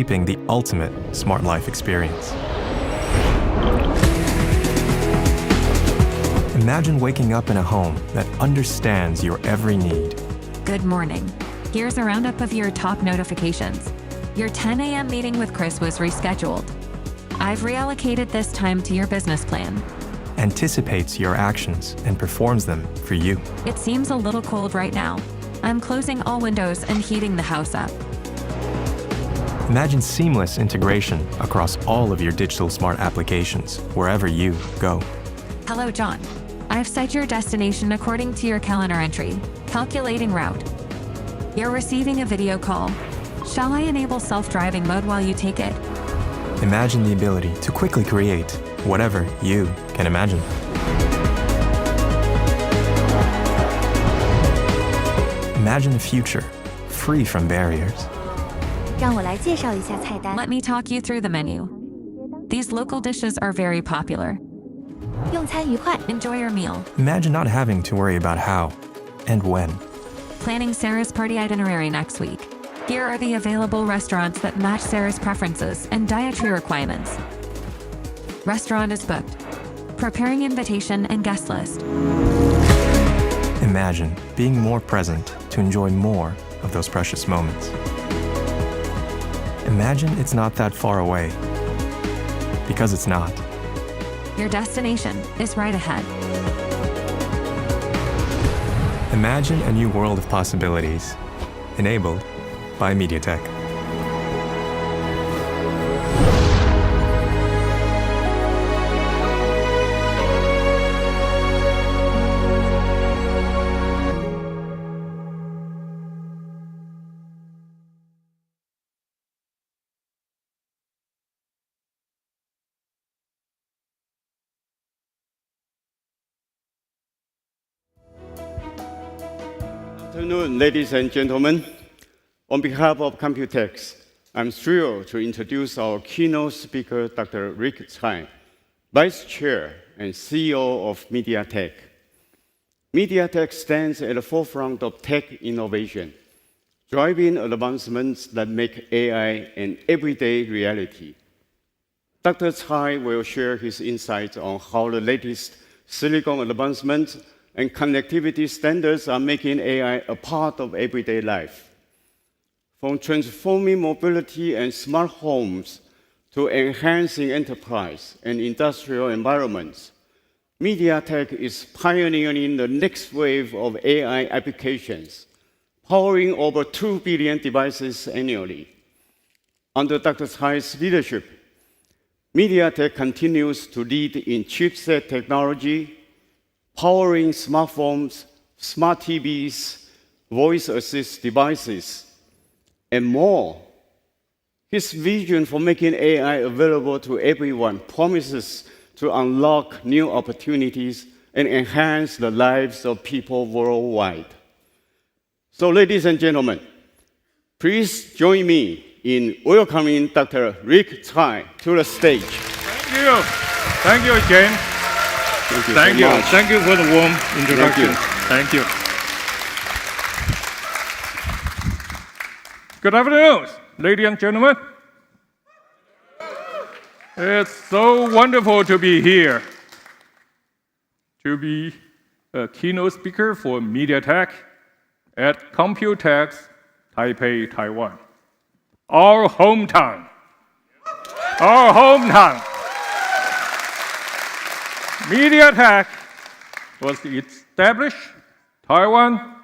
shaping the ultimate smart life experience. Imagine waking up in a home that understands your every need. Good morning. Here's a roundup of your top notifications. Your 10 a.m. meeting with Chris was rescheduled. I've reallocated this time to your business plan. Anticipates your actions and performs them for you. It seems a little cold right now. I'm closing all windows and heating the house up. Imagine seamless integration across all of your digital smart applications, wherever you go. Hello, John. I've set your destination according to your calendar entry. Calculating route. You're receiving a video call. Shall I enable self-driving mode while you take it? Imagine the ability to quickly create whatever you can imagine. Imagine a future free from barriers. 让我来介绍一下菜单。 Let me talk you through the menu. These local dishes are very popular. 用餐愉快。 Enjoy your meal. Imagine not having to worry about how and when. Planning Sarah's party itinerary next week. Here are the available restaurants that match Sarah's preferences and dietary requirements. Restaurant is booked. Preparing invitation and guest list. Imagine being more present to enjoy more of those precious moments. Imagine it's not that far away, because it's not. Your destination is right ahead. Imagine a new world of possibilities, enabled by MediaTek. Good afternoon, ladies and gentlemen. On behalf of COMPUTEX, I'm thrilled to introduce our keynote speaker, Dr. Rick Tsai, Vice Chair and CEO of MediaTek. MediaTek stands at the forefront of tech innovation, driving advancements that make AI an everyday reality. Dr. Tsai will share his insights on how the latest silicon advancements and connectivity standards are making AI a part of everyday life. From transforming mobility and smart homes to enhancing enterprise and industrial environments, MediaTek is pioneering the next wave of AI applications, powering over 2 billion devices annually. Under Dr. Tsai's leadership, MediaTek continues to lead in chipset technology, powering smartphones, smart TVs, voice assist devices, and more. His vision for making AI available to everyone promises to unlock new opportunities and enhance the lives of people worldwide. So, ladies and gentlemen, please join me in welcoming Dr. Rick Tsai to the stage. Thank you. Thank you, Jane. Thank you so much. Thank you for the warm introduction. Thank you. Good afternoon, ladies and gentlemen. It's so wonderful to be here, to be a keynote speaker for MediaTek at COMPUTEX Taipei, Taiwan. Our hometown. Our hometown. MediaTek was established in Taiwan,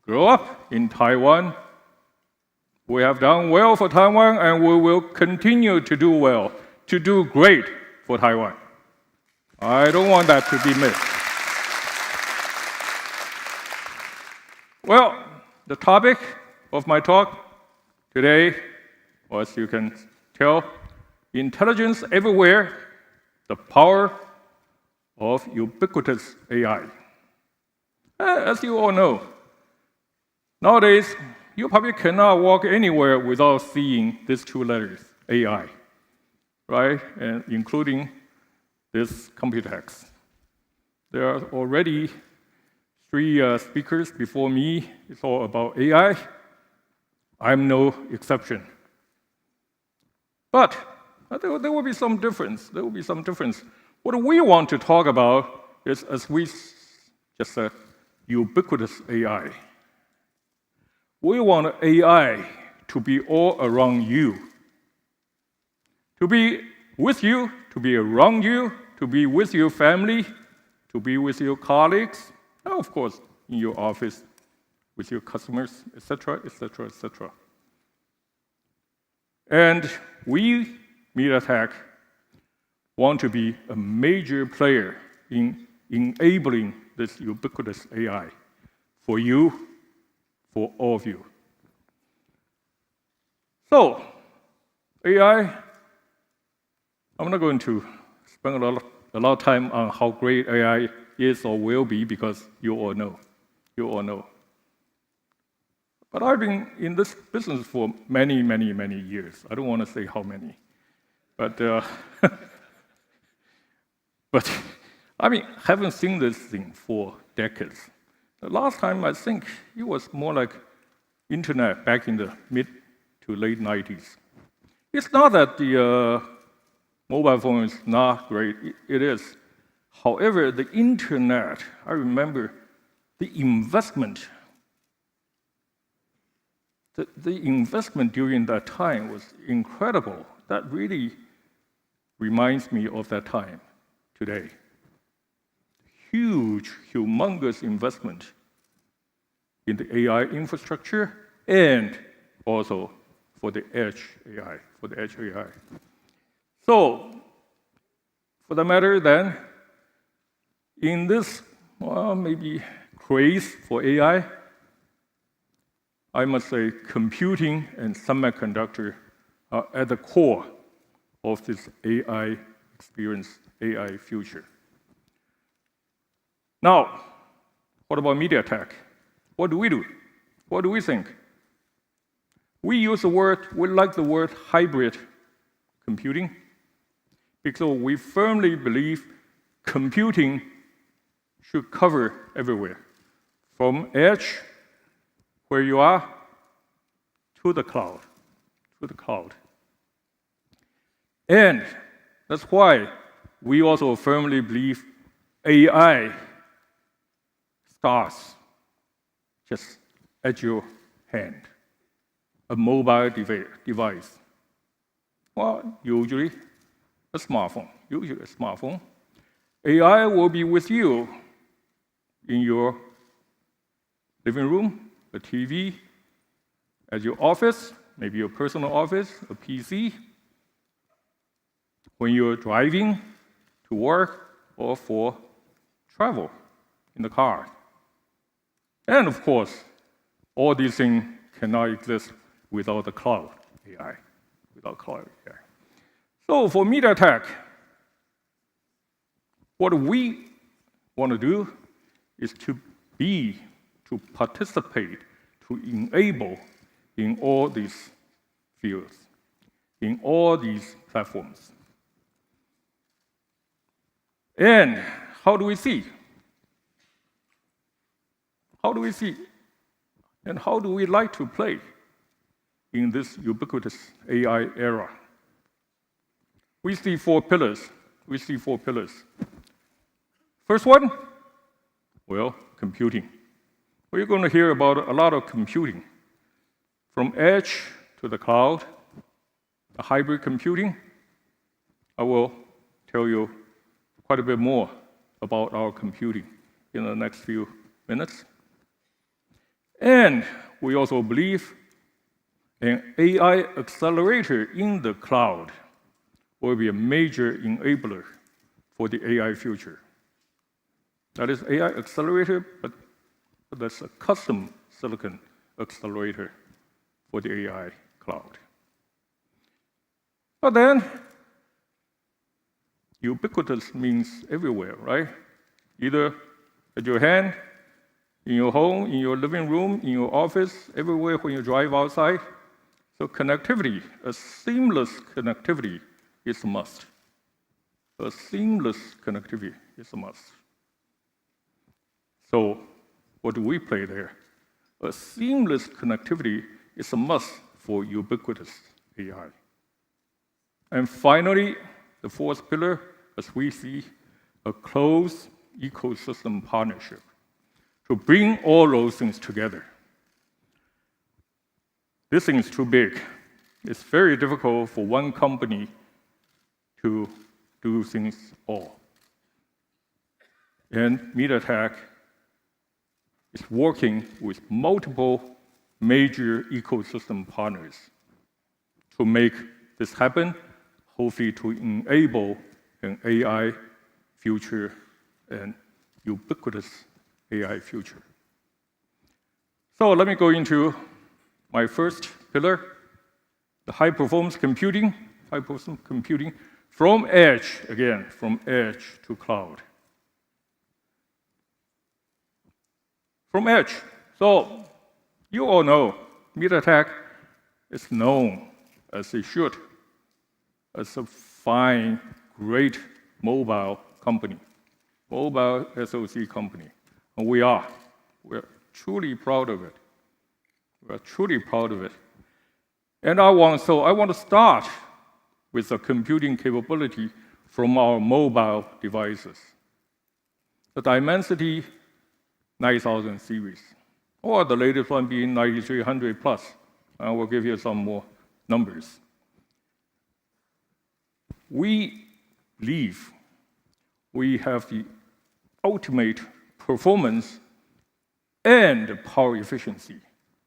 grew up in Taiwan. We have done well for Taiwan, and we will continue to do well, to do great for Taiwan. I don't want that to be missed. Well, the topic of my talk today, as you can tell, intelligence everywhere, the power of ubiquitous AI. As you all know, nowadays, you probably cannot walk anywhere without seeing these two letters, AI, right? And including this COMPUTEX. There are already 3 speakers before me. It's all about AI. I'm no exception. But there will be some difference. There will be some difference. What we want to talk about is, as we just said, ubiquitous AI. We want AI to be all around you, to be with you, to be around you, to be with your family, to be with your colleagues, and of course, in your office, with your customers, etc., etc., etc. And we, MediaTek, want to be a major player in enabling this ubiquitous AI for you, for all of you. So, AI, I'm not going to spend a lot of time on how great AI is or will be, because you all know. You all know. But I've been in this business for many, many, many years. I don't want to say how many. But, but I mean, haven't seen this thing for decades. The last time, I think, it was more like internet back in the mid to late 90s. It's not that the mobile phone is not great. It is. However, the internet, I remember the investment. The investment during that time was incredible. That really reminds me of that time today. Huge, humongous investment in the AI infrastructure and also for the edge AI, So, for the matter then, in this maybe craze for AI, I must say computing and semiconductor are at the core of this AI experience, AI future. Now, what about MediaTek? What do we do? What do we think? We like the word hybrid computing, because we firmly believe computing should cover everywhere, from edge, where you are, to the cloud, And that's why we also firmly believe AI starts just at your hand, a mobile device. Well, usually a smartphone. AI will be with you in your living room, a TV, at your office, maybe your personal office, a PC, when you're driving to work or for travel in the car. And of course, all these things cannot exist without the cloud AI. So for MediaTek, what we want to do is to participate, to enable in all these fields, in all these platforms. And how do we see? And how do we like to play in this ubiquitous AI era? We see four pillars. First one, well, computing. We're going to hear about a lot of computing, from edge to the cloud, the hybrid computing. I will tell you quite a bit more about our computing in the next few minutes. And we also believe an AI accelerator in the cloud will be a major enabler for the AI future. That is AI accelerator, but that's a custom silicon accelerator for the AI cloud. But then, ubiquitous means everywhere, right? Either at your hand, in your home, in your living room, in your office, everywhere when you drive outside. So connectivity, a seamless connectivity is a must. A seamless connectivity is a must. So what do we play there? A seamless connectivity is a must for ubiquitous AI. And finally, the fourth pillar, as we see, a close ecosystem partnership to bring all those things together. This thing is too big. It's very difficult for one company to do things all. And MediaTek is working with multiple major ecosystem partners to make this happen, hopefully to enable an AI future and ubiquitous AI future. So let me go into my first pillar, the high-performance computing from edge, again, from edge to cloud. From edge. So you all know MediaTek is known, as it should, as a fine, great mobile company, mobile SoC company. And we're truly proud of it. We're truly proud of it. And I want to start with the computing capability from our mobile devices. The Dimensity 9000 series, or the latest one being 9300 plus. I will give you some more numbers. We believe we have the ultimate performance and power efficiency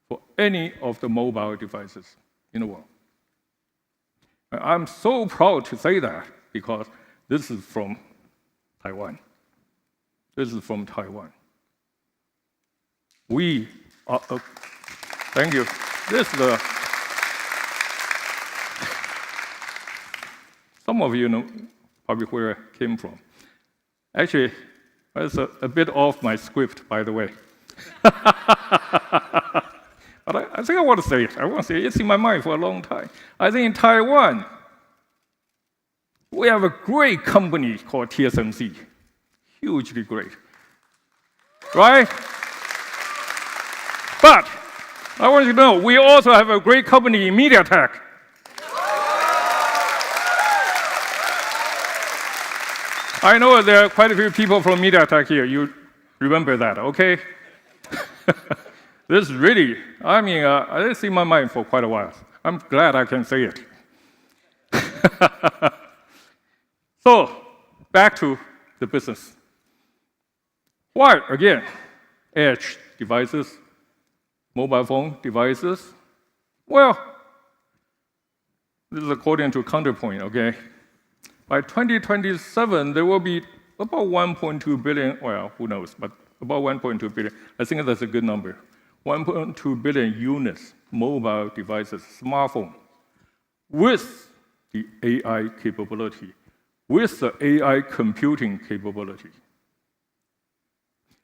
for any of the mobile devices in the world. I'm so proud to say that because this is from Taiwan. This is from Taiwan. We are, thank you. This is the, some of you know probably where I came from. Actually, that's a bit off my script, by the way. But I think I want to say it. I want to say it. It's in my mind for a long time. I think in Taiwan, we have a great company called TSMC. Hugely great. Right? But I want you to know, we also have a great company in MediaTek. I know there are quite a few people from MediaTek here. You remember that, okay? This really, I mean, it's in my mind for quite a while. I'm glad I can say it. So, back to the business. Why, again, edge devices, mobile phone devices? Well, this is according to Counterpoint, okay? By 2027, there will be about 1.2 billion, well, who knows, but about 1.2 billion. I think that's a good number. 1.2 billion units, mobile devices, smartphone, with the AI capability, with the AI computing capability.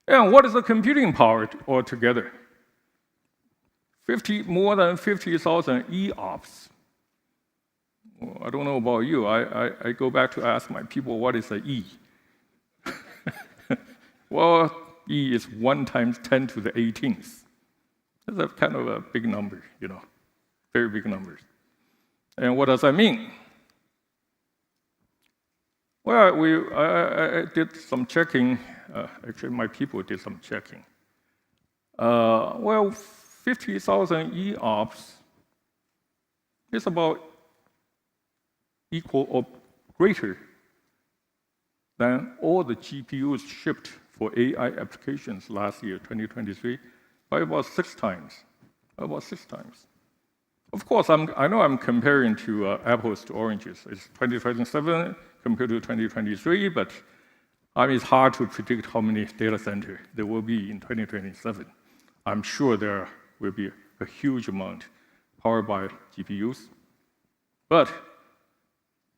And what is the computing power altogether? More than 50,000 EOPS. Well, I don't know about you. I go back to ask my people, what is an E? Well, E is 1 times 10 to the 18th. That's a kind of a big number, you know, very big numbers. And what does that mean? Well, I did some checking. Actually, my people did some checking. Well, 50,000 EOPS is about equal or greater than all the GPUs shipped for AI applications last year, 2023, by about 6 times. About 6 times. Of course, I know I'm comparing to apples to oranges. It's 2027 compared to 2023, but I mean, it's hard to predict how many data centers there will be in 2027. I'm sure there will be a huge amount powered by GPUs. But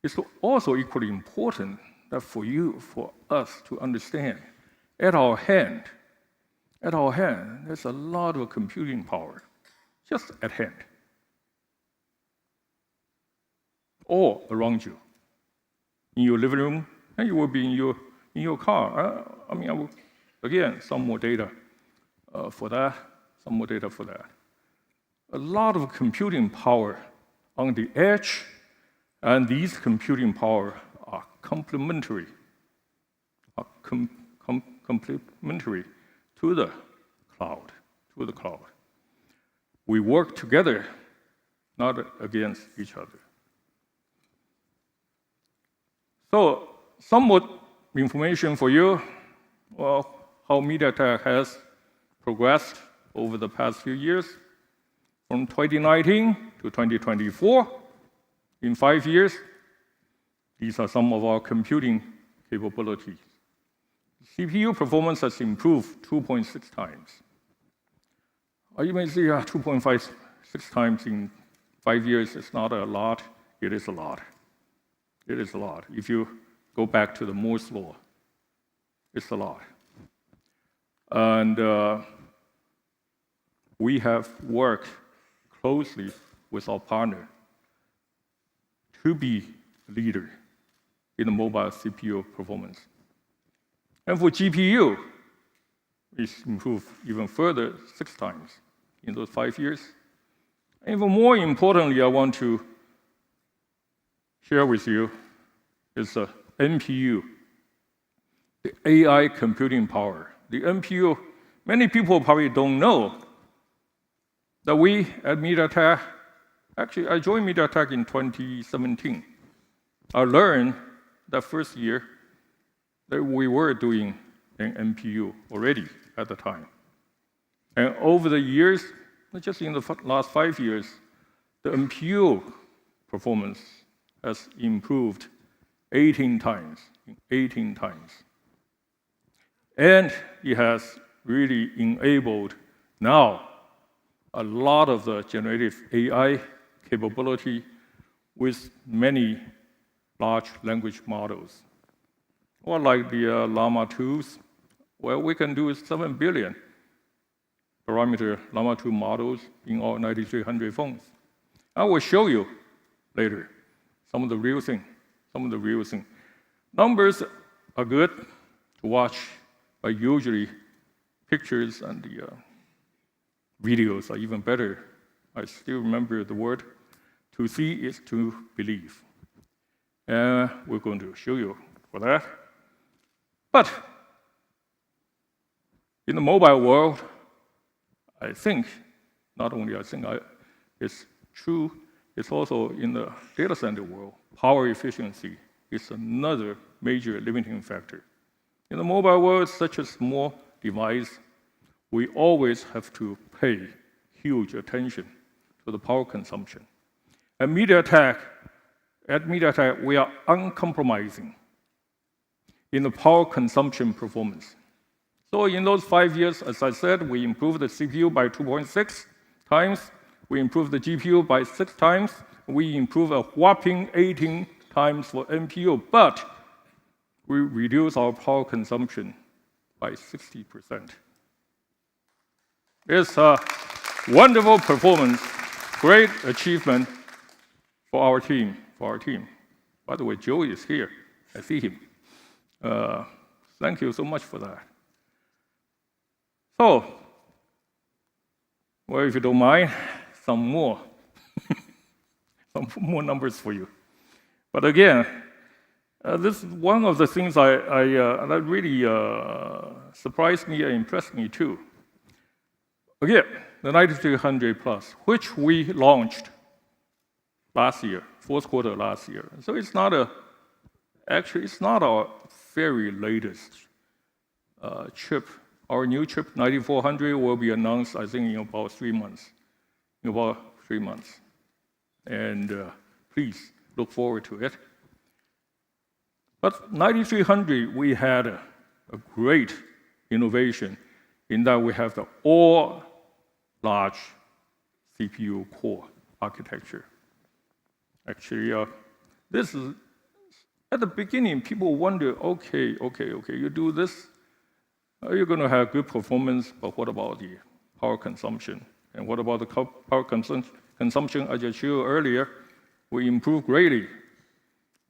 it's also equally important that for us to understand, at our hand, there's a lot of computing power just at hand. All around you. In your living room, and you will be in your car. I mean, again, some more data for that, some more data for that. A lot of computing power on the edge And these computing power are complementary, complementary to the cloud, We work together, not against each other. So, somewhat information for you, how MediaTek has progressed over the past few years. From 2019 to 2024, in 5 years, these are some of our computing capabilities. CPU performance has improved 2.6 times. You may say 2.56 times in 5 years is not a lot. It is a lot. It is a lot. If you go back to the Moore's law, it's a lot. And we have worked closely with our partner to be a leader in the mobile CPU performance. And for GPU, it's improved even further 6 times in those 5 years. And even more importantly, I want to share with you is the NPU, the AI computing power. The NPU, many people probably don't know that we at MediaTek, actually I joined MediaTek in 2017. I learned that first year that we were doing an NPU already at the time. And over the years, just in the last 5 years, the NPU performance has improved 18 times. And it has really enabled now a lot of the generative AI capability with many large language models. Or like the Llama 2s, where we can do 7 billion parameter Llama 2 models in all 9300 phones. I will show you later some of the real thing. Numbers are good to watch, but usually pictures and the videos are even better. I still remember the word, to see is to believe. And we're going to show you for that. But in the mobile world, I think, not only I think, it's true, it's also in the data center world, power efficiency is another major limiting factor. In the mobile world, such a small device, we always have to pay huge attention to the power consumption. At MediaTek, we are uncompromising in the power consumption performance. So in those 5 years, as I said, we improved the CPU by 2.6 times, we improved the GPU by 6 times, we improved a whopping 18 times for NPU, but we reduced our power consumption by 60%. It's a wonderful performance, great achievement for our team. By the way, Joe is here. I see him. Thank you so much for that. So, well, if you don't mind, some more numbers for you. But again, this is one of the things that really surprised me and impressed me too. Again, the 9300 Plus, which we launched last year, fourth quarter last year. So it's not our very latest chip. Our new chip, 9400, will be announced, I think, in about 3 months. And please look forward to it. But 9300, we had a great innovation in that we have the all-large CPU core architecture. Actually, this is, at the beginning, people wonder, okay, you do this, you're going to have good performance, but what about the power consumption? And what about the power consumption I just showed earlier? We improved greatly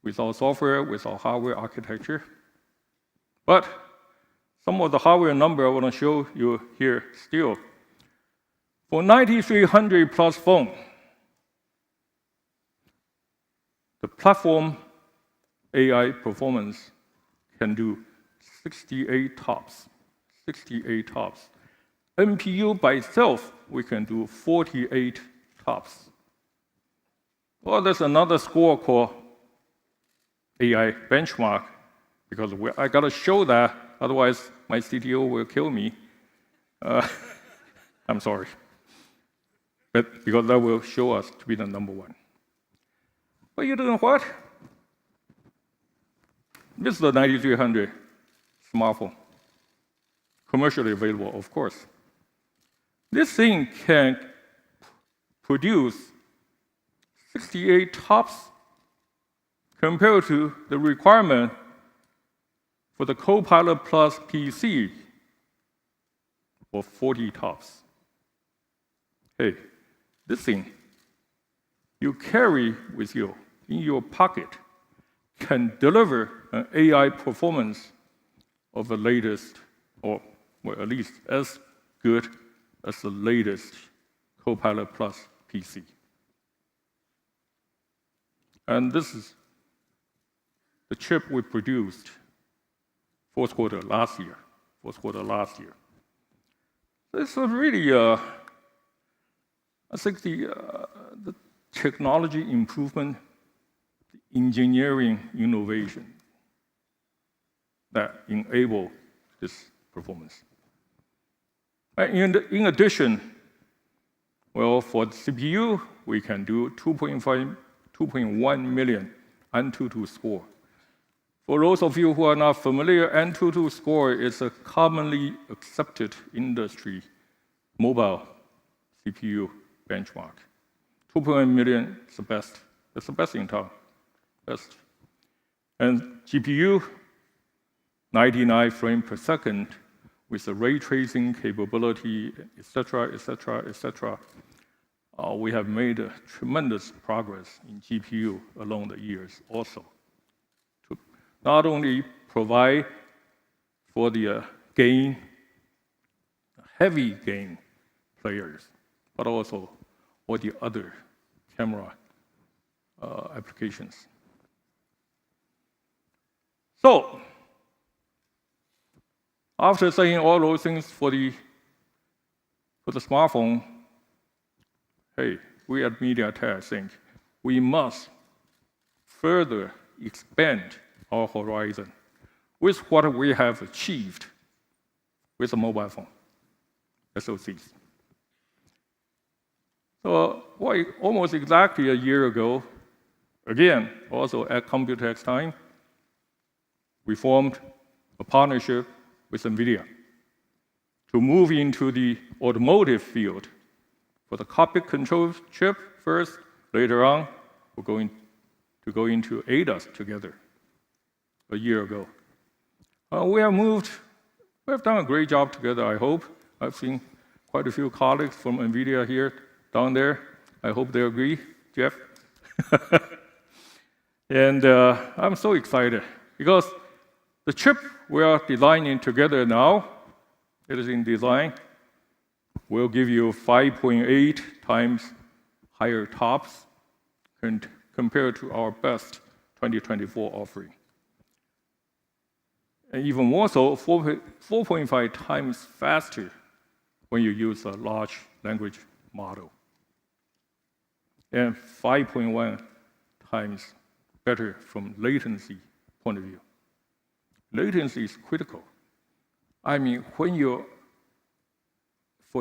with our software, with our hardware architecture. But some of the hardware number I want to show you here still. For 9300 plus phone, The platform AI performance can do 68 TOPS. 68 TOPS. NPU by itself, we can do 48 TOPS. Well, there's another score called AI benchmark, because I got to show that, otherwise my CTO will kill me. I'm sorry. But because that will show us to be the number one. But you're doing what? This is the 9300 smartphone. Commercially available, of course. This thing can produce 68 TOPS compared to the requirement for the Copilot Plus PC of 40 TOPS. Hey, this thing you carry with you in your pocket can deliver an AI performance of the latest, or well, at least as good as the latest Copilot Plus PC. And this is the chip we produced fourth quarter last year. This was really, I think the technology improvement, the engineering innovation that enable this performance. In addition, well, for the CPU, we can do 2.1 million Antutu score. For those of you who are not familiar, Antutu score is a commonly accepted industry mobile CPU benchmark. 2.1 million is the best. It's the best in town. Best. And GPU, 99 frames per second with the ray tracing capability, etc. We have made a tremendous progress in GPU along the years also. To not only provide for the heavy game players, but also all the other camera applications. So, after saying all those things for the smartphone, hey, we at MediaTek think we must further expand our horizon with what we have achieved with the mobile phone, SoCs. So, almost exactly a year ago, again, also at COMPUTEX time, we formed a partnership with Nvidia to move into the automotive field for the cockpit control chip first. Later on, we're going to go into ADAS together a year ago. We have done a great job together, I hope. I've seen quite a few colleagues from Nvidia here, down there. I hope they agree, Jeff. And I'm so excited because the chip we are designing together now, it is in design, will give you 5.8 times higher TOPS compared to our best 2024 offering. And even more so, 4.5 times faster when you use a large language model. And 5.1 times better from latency point of view. Latency is critical. I mean, for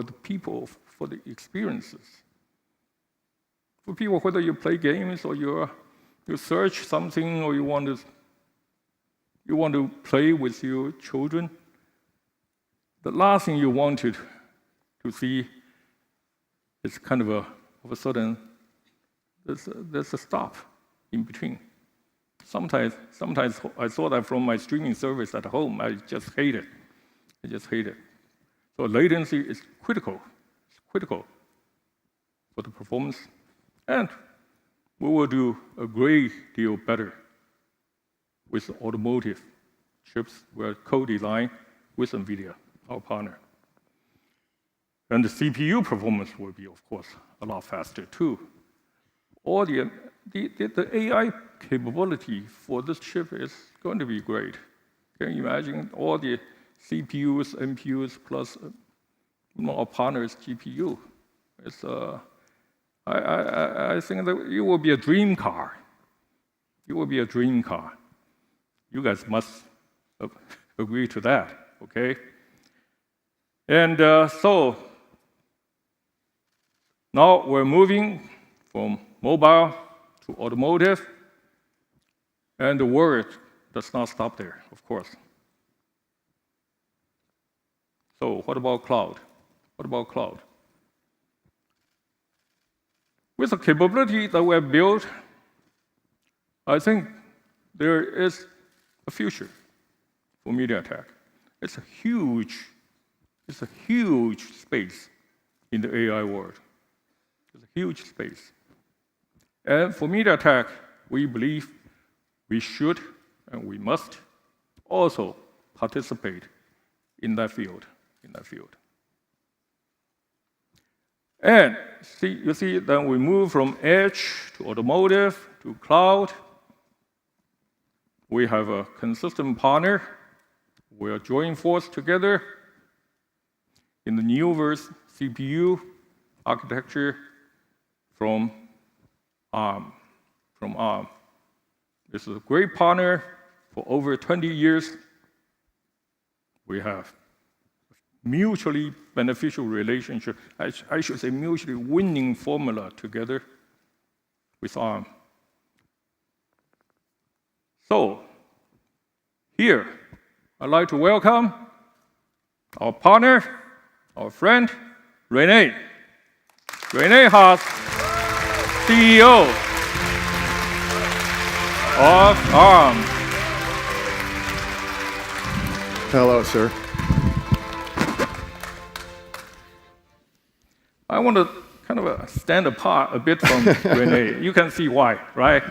the people, for the experiences, for people, whether you play games or you search something or you want to play with your children, the last thing you wanted to see is kind of a sudden, there's a stop in between. Sometimes I saw that from my streaming service at home. I just hate it. So latency is critical. It's critical for the performance. And we will do a great deal better with automotive chips. We're co-designed with Nvidia, our partner. And the CPU performance will be, of course, a lot faster too. All the the AI capability for this chip is going to be great. Can you imagine all the CPUs, NPUs, plus our partner's GPU? It's, I think that it will be a dream car. It will be a dream car. You guys must agree to that, okay? And so now we're moving from mobile to automotive, and the world does not stop there, of course. So what about cloud? What about cloud? With the capability that we have built, I think there is a future for MediaTek. It's a huge space in the AI world. It's a huge space. And for MediaTek, we believe we should and we must also participate in that field. And you see, then we move from edge to automotive to cloud. We have a consistent partner. We are joining force together in the Neoverse CPU architecture from ARM. This is a great partner for over 20 years. We have mutually beneficial relationship, I should say mutually winning formula together with ARM. So, here, I'd like to welcome our partner, our friend, Rene. Rene Haas, CEO of ARM. Hello, sir. I want to kind of stand apart a bit from Rene. You can see why, right?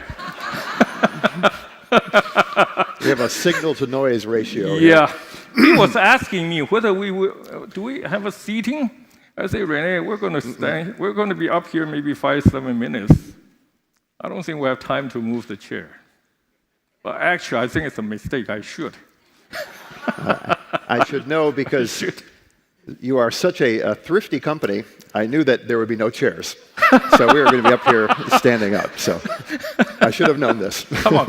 We have a signal-to-noise ratio. Yeah. He was asking me whether do we have a seating? I say, Rene, we're going to stand. We're going to be up here maybe 5-7 minutes. I don't think we have time to move the chair. But actually, I think it's a mistake. I should. I should know because you are such a thrifty company. I knew that there would be no chairs. So we were going to be up here standing up. So I should have known this. Come on.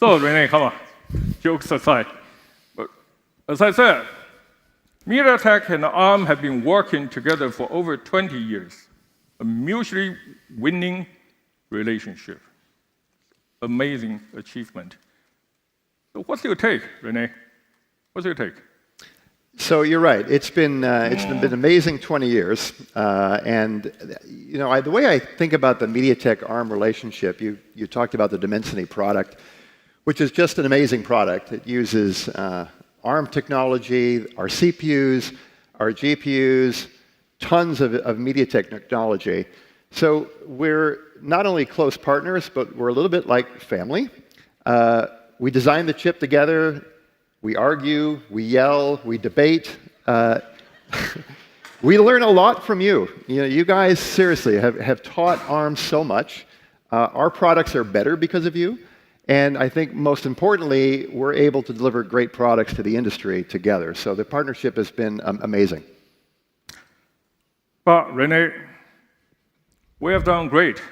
So, Rene, come on. Jokes aside. But as I said, MediaTek and ARM have been working together for over 20 years. A mutually winning relationship. Amazing achievement. So what's your take, Rene? What's your take? So you're right. It's been an amazing 20 years, and you know the way I think about the MediaTek ARM relationship. You talked about the Dimensity product, which is just an amazing product. It uses ARM technology, our CPUs, our GPUs, tons of MediaTek technology. So we're not only close partners, but we're a little bit like family. We designed the chip together. We argue, we yell, we debate. We learn a lot from you. You know, you guys seriously have taught ARM so much. Our products are better because of you. And I think most importantly, we're able to deliver great products to the industry together. So the partnership has been amazing. But Rene, we have done great.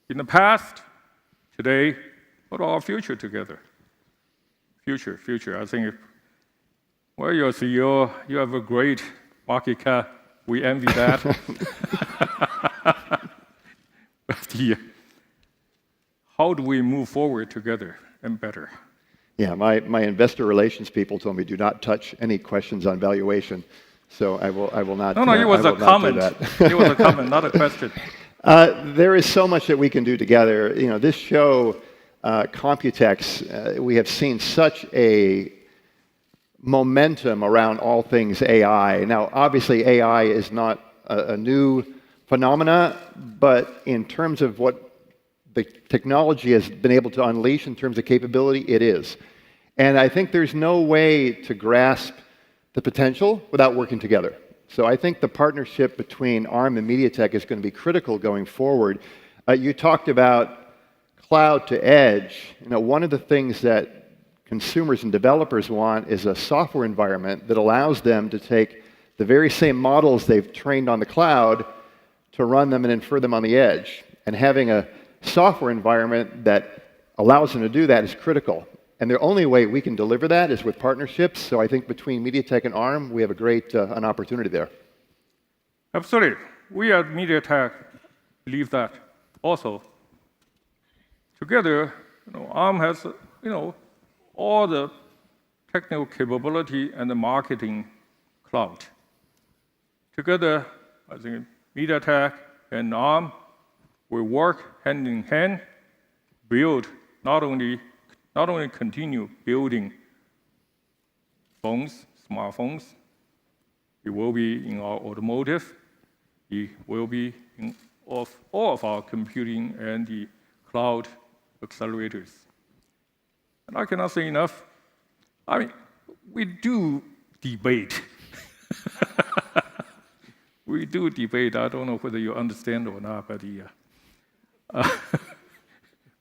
In the past, today, what our future together? Future. I think, well, you're a CEO, you have a great market cap. We envy that. But how do we move forward together and better? Yeah, my investor relations people told me do not touch any questions on valuation. So I will not. No, it was a comment. It was a comment, not a question. There is so much that we can do together. You know, this show, COMPUTEX, we have seen such a momentum around all things AI. Now, obviously, AI is not a new phenomena, but in terms of what the technology has been able to unleash in terms of capability, it is. And I think there's no way to grasp the potential without working together. So I think the partnership between ARM and MediaTek is going to be critical going forward. You talked about cloud to edge. One of the things that consumers and developers want is a software environment that allows them to take the very same models they've trained on the cloud to run them and infer them on the edge. And having a software environment that allows them to do that is critical. And the only way we can deliver that is with partnerships. So I think between MediaTek and ARM, we have a great an opportunity there. Absolutely. We at MediaTek believe that also. Together, ARM has all the technical capability and the marketing cloud. Together, I think MediaTek and ARM will work hand in hand, build not only continue building phones, smartphones. It will be in our automotive. It will be in all of our computing and the cloud accelerators. And I cannot say enough. I mean, we do debate. We do debate. I don't know whether you understand or not, but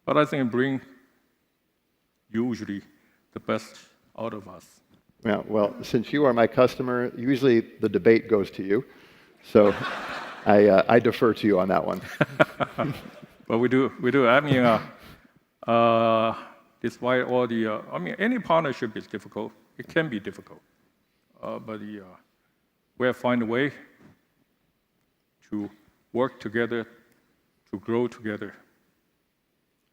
but I think it brings usually the best out of us. Yeah, well, since you are my customer, usually the debate goes to you. So I defer to you on that one. But we do. I mean, despite all the, any partnership is difficult. It can be difficult. But we have to find a way to work together, to grow together.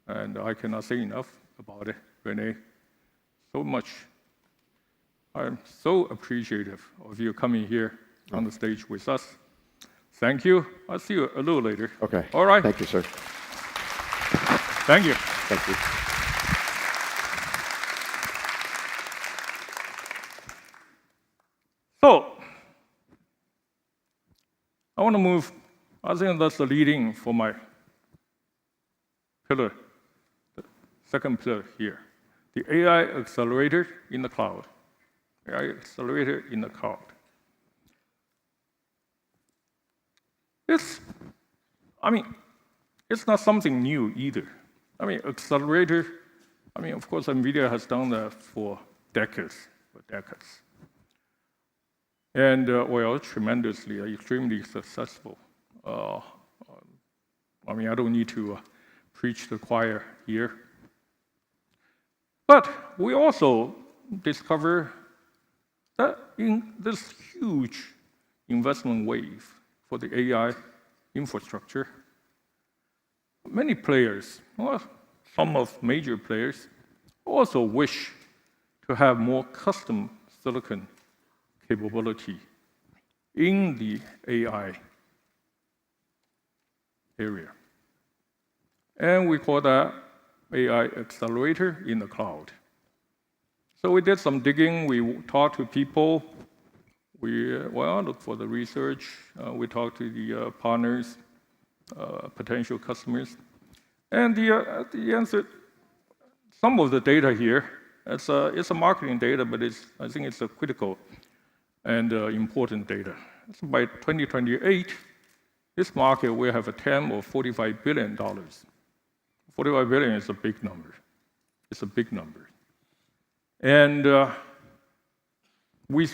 And I cannot say enough about it, Renee. So much. I'm so appreciative of you coming here on the stage with us. Thank you. I'll see you a little later. Okay. All right. Thank you, sir. Thank you. Thank you. So, I want to move. I think that's the leading for my pillar, the second pillar here, the AI accelerator in the cloud. AI accelerator in the cloud. It's not something new either. Accelerator, of course, Nvidia has done that for decades. And tremendously, extremely successful. I don't need to preach the choir here. But we also discover that in this huge investment wave for the AI infrastructure, many players, some of major players, also wish to have more custom silicon capability in the AI area. And we call that AI accelerator in the cloud. So we did some digging, we talked to people, we looked for the research, we talked to the partners, potential customers, and the answer, some of the data here, it's a marketing data, but I think it's a critical and important data. So by 2028, this market will have a TAM of $45 billion. $45 billion is a big number. It's a big number. And we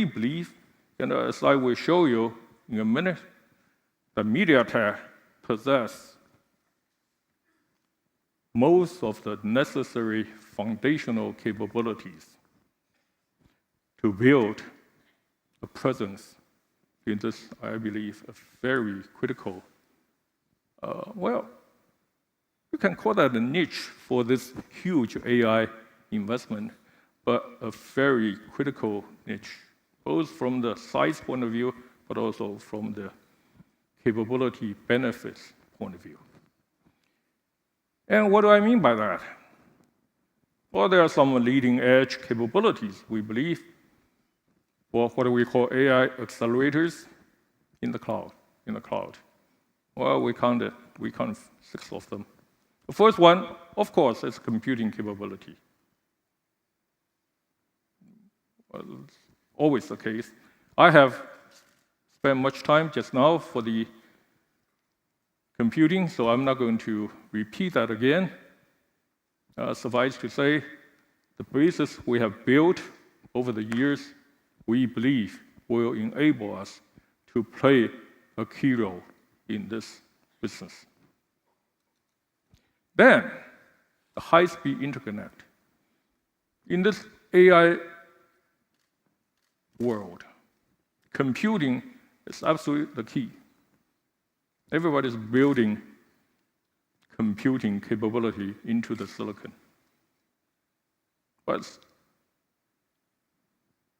believe, as I will show you in a minute, that MediaTek possesses most of the necessary foundational capabilities to build a presence in this, I believe, a very critical, you can call that a niche for this huge AI investment, but a very critical niche, both from the size point of view, but also from the capability benefits point of view. And what do I mean by that? Well, there are some leading edge capabilities, we believe, for what we call AI accelerators in the cloud. Well, we counted 6 of them. The first one, of course, is computing capability. Well, it's always the case. I have spent much time just now for the computing, so I'm not going to repeat that again. Suffice to say, the basis we have built over the years, we believe will enable us to play a key role in this business. Then, the high-speed interconnect. In this AI world, computing is absolutely the key. Everybody's building computing capability into the silicon. But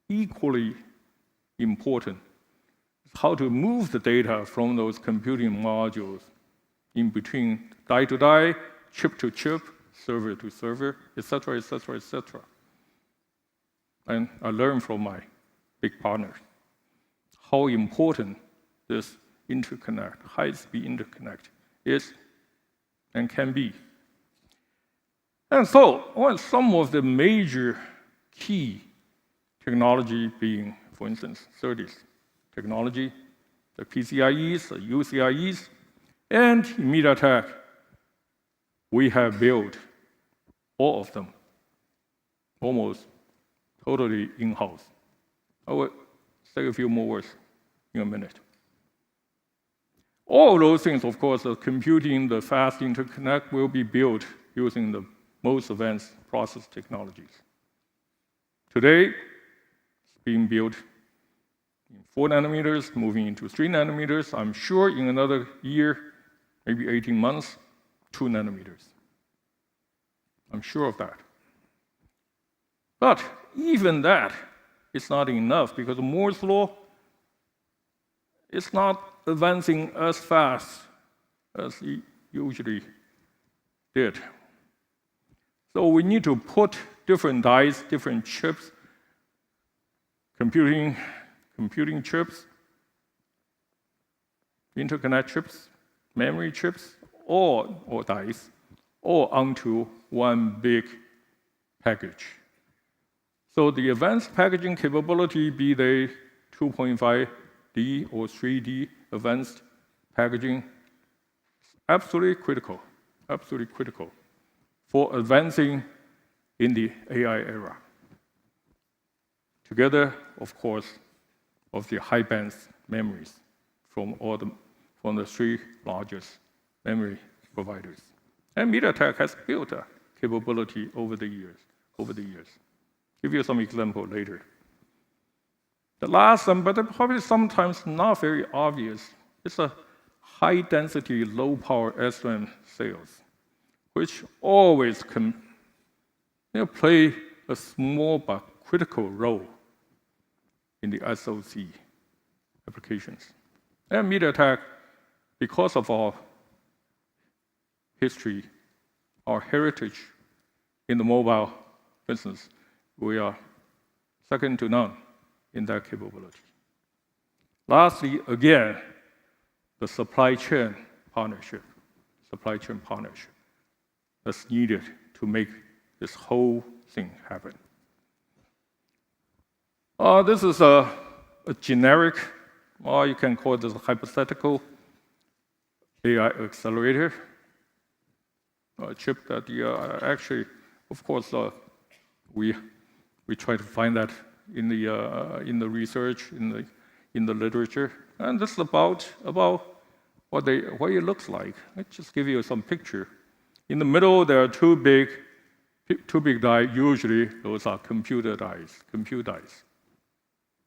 equally important is how to move the data from those computing modules in between die to die, chip to chip, server to server, etc., etc., etc. And I learned from my big partners how important this interconnect, high-speed interconnect, is and can be. And so, some of the major key technology being, for instance, SerDes technology, the PCIEs, the UCIEs, and MediaTek, we have built all of them almost totally in-house. I will say a few more words in a minute. All of those things, of course, the computing, the fast interconnect will be built using the most advanced process technologies. Today, it's being built in 4 nanometers, moving into 3 nanometers. I'm sure in another year, maybe 18 months, 2 nanometers. I'm sure of that. But even that is not enough because Moore's law is not advancing as fast as it usually did. So we need to put different dies, different chips, computing chips, interconnect chips, memory chips, or dies, all onto one big package. So the advanced packaging capability, be they 2.5D or 3D advanced packaging, is absolutely critical for advancing in the AI era. Together, of course, of the high-band memories from the 3 largest memory providers. And MediaTek has built a capability over the years. Give you some example later. The last one, but probably sometimes not very obvious, is a high-density, low-power SRAM sales, which always can play a small but critical role in the SoC applications. And MediaTek, because of our history, our heritage in the mobile business, we are second to none in that capability. Lastly, again, the supply chain partnership that's needed to make this whole thing happen. This is a generic, or you can call this a hypothetical AI accelerator, a chip that actually, of course, we try to find that in the research, in the literature, and this is about what it looks like. Let's just give you some picture. In the middle, there are two big dies. Usually, those are compute dies,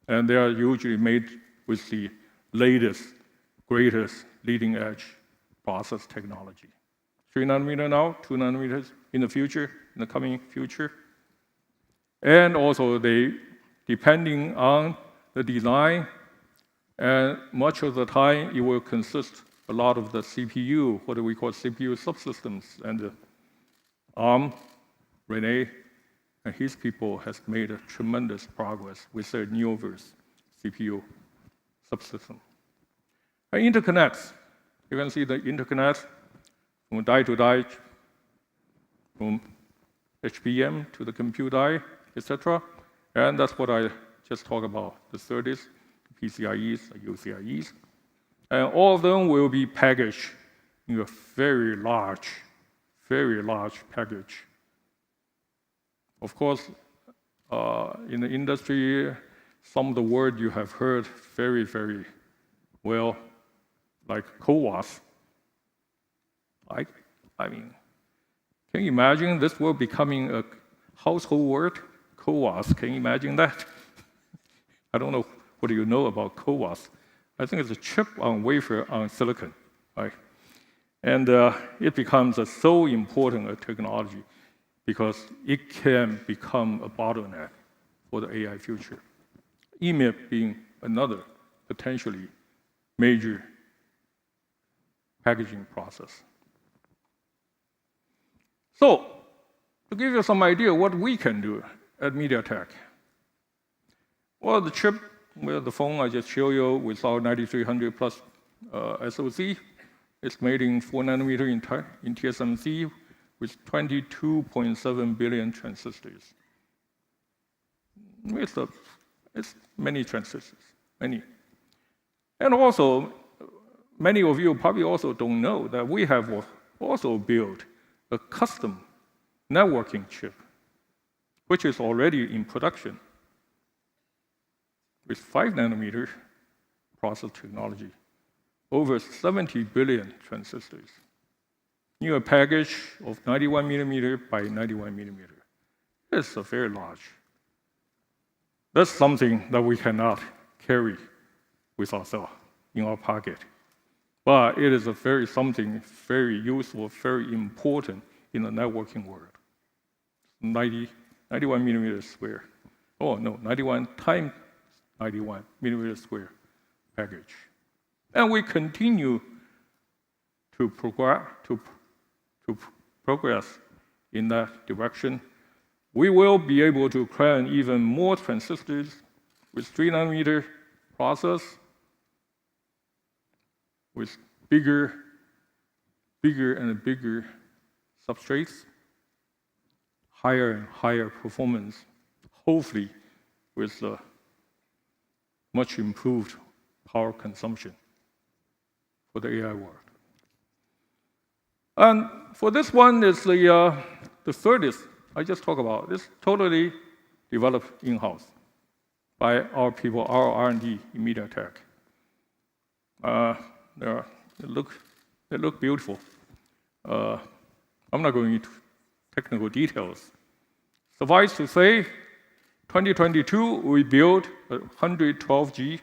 and they are usually made with the latest, greatest, leading-edge process technology. 3 nanometer now, 2 nanometers in the future, in the coming future. And also, they, depending on the design, and much of the time, it will consist a lot of the CPU, what we call CPU subsystems, and Rene and his people has made a tremendous progress with their Neoverse CPU subsystem. And interconnects, you can see the interconnects from die to die, from HBM to the compute die, etc. And that's what I just talked about, the SerDes, PCIEs, UCIEs, and all of them will be packaged in a very large package. Of course, in the industry, some of the words you have heard very, very well, like CoWoS. I mean, can you imagine this word becoming a household word? CoWoS, can you imagine that? I don't know what you know about CoWoS. I think it's a chip on wafer on silicon, right? And it becomes a so important a technology because it can become a bottleneck for the AI future. EMIB being another potentially major packaging process. So, to give you some idea what we can do at MediaTek. Well, the chip, the phone I just showed you with our 9300 plus SoC, it's made in 4 nanometer in TSMC with 22.7 billion transistors. It's many transistors, many. And also, many of you probably also don't know that we have also built a custom networking chip, which is already in production with 5 nanometer process technology, over 70 billion transistors, in a package of 91 millimeter by 91 millimeter. It's a very large. That's something that we cannot carry with ourselves in our pocket. But it is something very useful, very important in the networking world. 91 millimeter square. Oh no, 91 times 91 millimeter square package. And we continue to progress in that direction. We will be able to cram even more transistors with 3 nanometer process, with bigger and bigger substrates, higher and higher performance, hopefully with much improved power consumption for the AI world. And for this one is the SerDes I just talked about. It's totally developed in-house by our people, our R&D in MediaTek. They look beautiful. I'm not going into technical details. Suffice to say, 2022 we built a 112G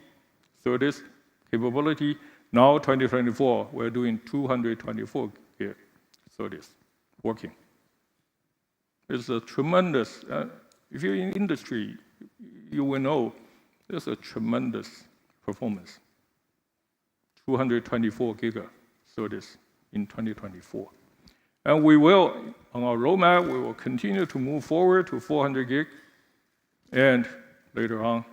SerDes capability. Now 2024 we're doing 224 gig SerDes working. It's a tremendous. If you're in industry, you will know there's a tremendous performance. 224 giga SerDes in 2024. And we will, on our roadmap, we will continue to move forward to 400 gig and later on,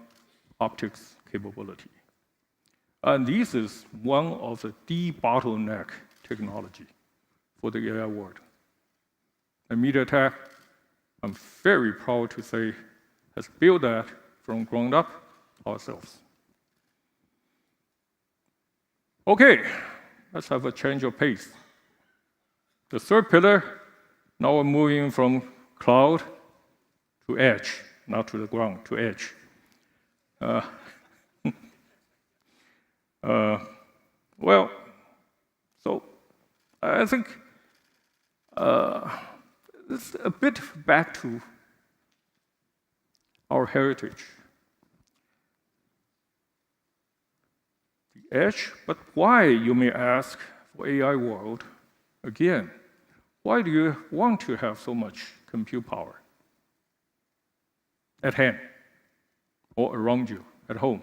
optics capability. And this is one of the de-bottleneck technology for the AI world. And MediaTek, I'm very proud to say, has built that from ground up ourselves. Okay, let's have a change of pace. The third pillar, now we're moving from cloud to edge, not to the ground, to edge. Well, so I think it's a bit back to our heritage. The edge, but why, you may ask, for AI world, again, why do you want to have so much compute power at hand or around you at home?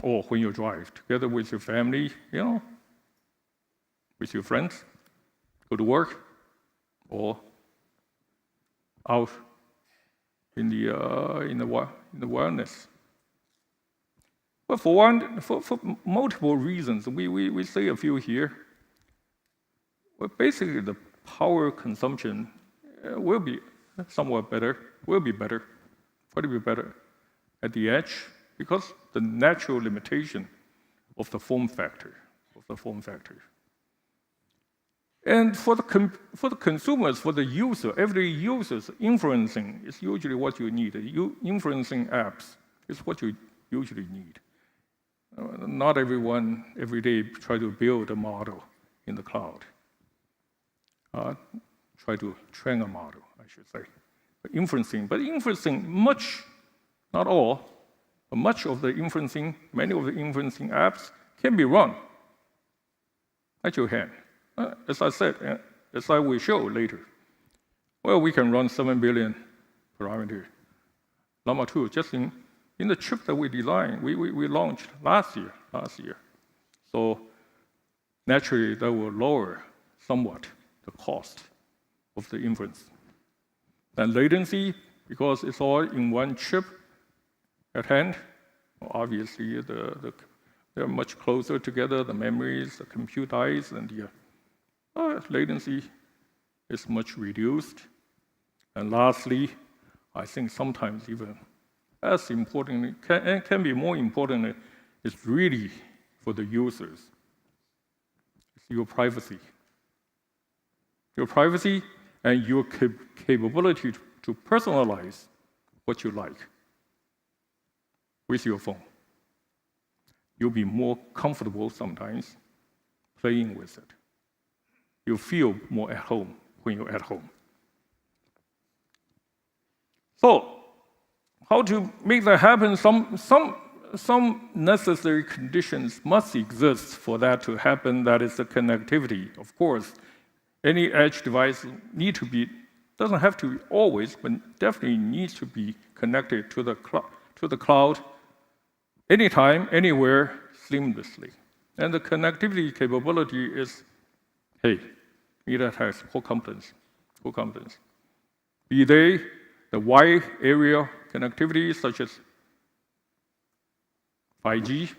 Or when you drive together with your family, with your friends, go to work, or out in the wilderness. But for multiple reasons, we say a few here. Well, basically, the power consumption will be better, probably be better at the edge because the natural limitation of the form factor. And for the consumers, for the user, every user's inferencing is usually what you need. Inferencing apps is what you usually need. Not everyone every day try to build a model in the cloud. Try to train a model, I should say. But inferencing, much, not all, but much of the inferencing, many of the inferencing apps can be run at your hand. As I said, as I will show later, well, we can run 7 billion parameter Llama 2 just in the chip that we designed, we launched last year. So naturally, that will lower somewhat the cost of the inference. And latency, because it's all in one chip at hand, obviously they're much closer together, the memories, the compute dies, and the latency is much reduced. And lastly, I think sometimes even as importantly, can be more important, is really for the users. It's your privacy. Your privacy and your capability to personalize what you like with your phone. You'll be more comfortable sometimes playing with it. You feel more at home when you're at home. So, how to make that happen? Some necessary conditions must exist for that to happen. That is the connectivity. Of course, any edge device doesn't have to be always, but definitely needs to be connected to the cloud anytime, anywhere, seamlessly. And the connectivity capability is, hey, MediaTek has core competence. Be they the wide area connectivity, such as 5G,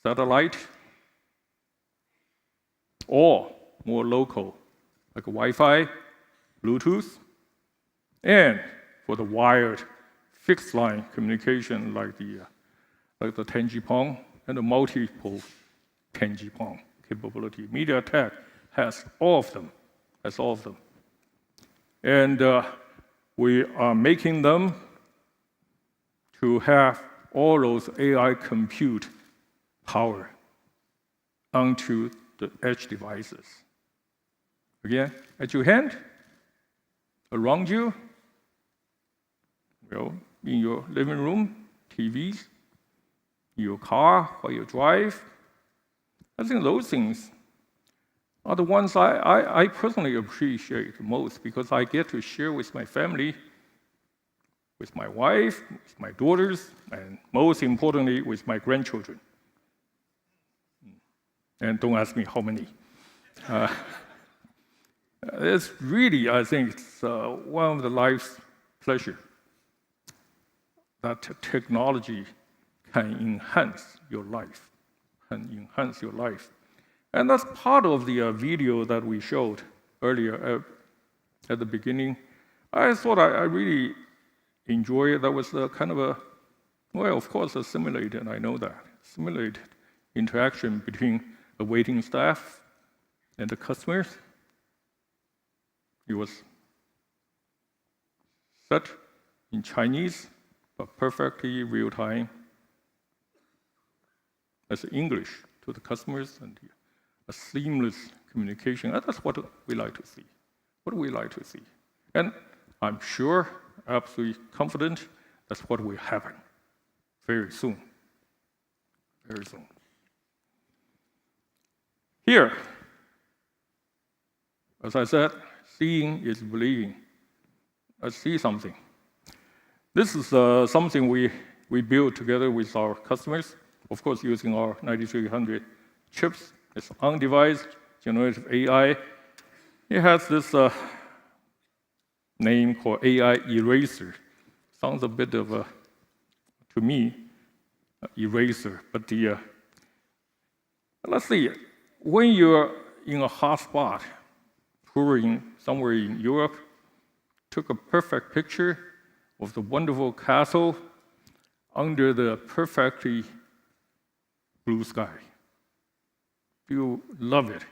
satellite, or more local, like Wi-Fi, Bluetooth, and for the wired fixed line communication, like the 10G-PON and the multiple 10G-PON capability. MediaTek has all of them. And we are making them to have all those AI compute power onto the edge devices. Again, at your hand, around you, in your living room, TVs, in your car while you drive. I think those things are the ones I personally appreciate most, because I get to share with my family, with my wife, with my daughters, and most importantly, with my grandchildren. And don't ask me how many. It's really, I think, it's one of the life's pleasure that technology can enhance your life, And that's part of the video that we showed earlier at the beginning. I thought I really enjoyed it. That was kind of of course, a simulated, I know that, simulated interaction between the waiting staff and the customers. It was set in Chinese, but perfectly real time as English to the customers, and a seamless communication. And that's what we like to see. And I'm sure, absolutely confident, that's what will happen very soon. Here, as I said, seeing is believing. I see something. This is something we built together with our customers, of course, using our 9300 chips. It's on-device generative AI. It has this name called AI eraser. Sounds a bit of to me, eraser. But let's see, when you're in a hot spot, touring somewhere in Europe, took a perfect picture of the wonderful castle, under the perfectly blue sky. You love it.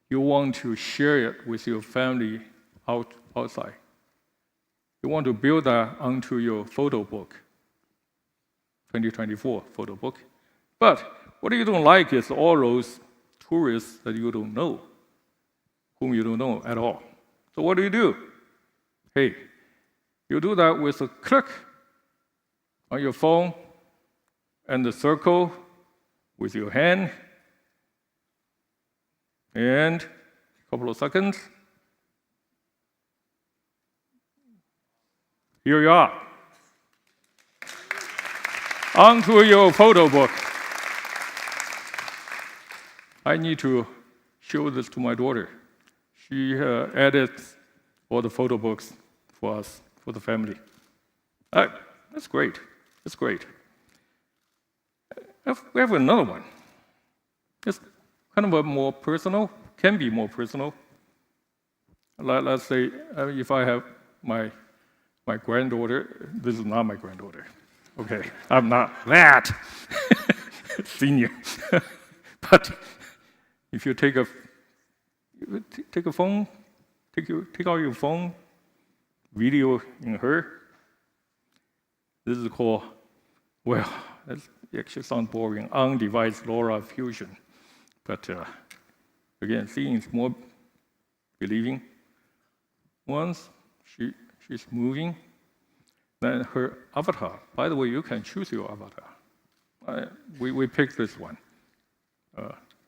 You want to share it with your family outside. You want to build that onto your photo book, 2024 photo book. But what you don't like is all those tourists that you don't know, whom you don't know at all. So what do? Hey, you do that with a click on your phone and the circle with your hand, and a couple of seconds. Here you are. Onto your photo book. I need to show this to my daughter. She edits all the photo books for us, for the family. That's great. That's great. We have another one. It's kind of a more personal, can be more personal. Let's say if I have my granddaughter, this is not my granddaughter. Okay, I'm not that senior. But if you take a phone, take out your phone, video in her. This is called, well, it actually sounds boring, on-device LoRa fusion. But again, seeing is more believing. Once she's moving, then her avatar, by the way, you can choose your avatar. We picked this one.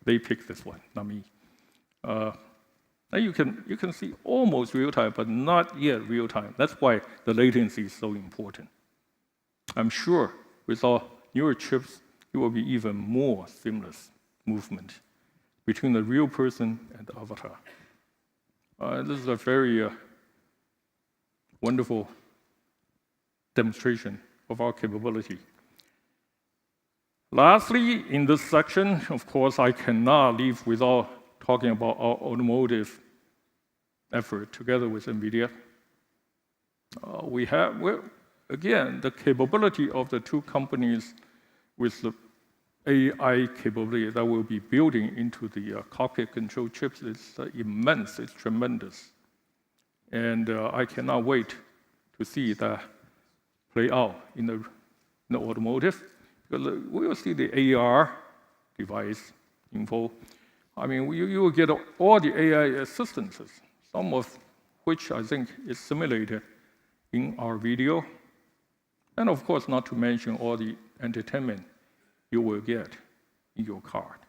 They picked this one, not me. Now you can see almost real time, but not yet real time. That's why the latency is so important. I'm sure with our newer chips, it will be even more seamless movement between the real person and the avatar. This is a very wonderful demonstration of our capability. Lastly, in this section, of course, I cannot leave without talking about our automotive effort together with Nvidia. Again, the capability of the two companies with the AI capability that we'll be building into the cockpit control chips is immense, it's tremendous. And I cannot wait to see that play out in the automotive. Because we will see the AR device info. I mean, you will get all the AI assistances, some of which I think is simulated in our video. And of course, not to mention all the entertainment you will get in your car.